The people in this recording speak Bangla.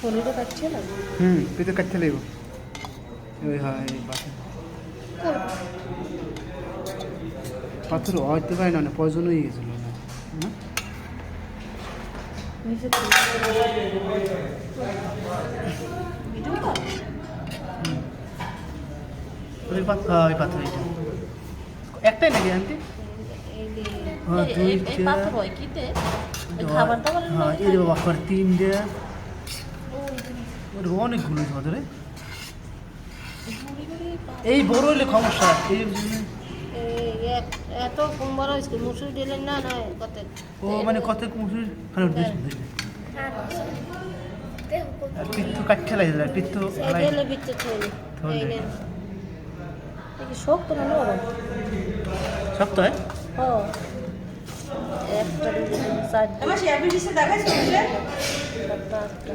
পনিরও কাটছে না তুই তো কাটতে লাগবো ওই হয় পাথর হয়তো পারে না পয়জন হয়ে গেছিল না ওই পাথর একটাই নাকি আনতে তিনটে অনেকগুলো ধরে এই বড় হইলে সমস্যা এত বড় হয়েছে মুসুর দিলেন না না কত ও মানে কত মুসুর পিত্তু কাটতে লাগে পিত্তু শক্ত না নরম শক্ত হয় একটা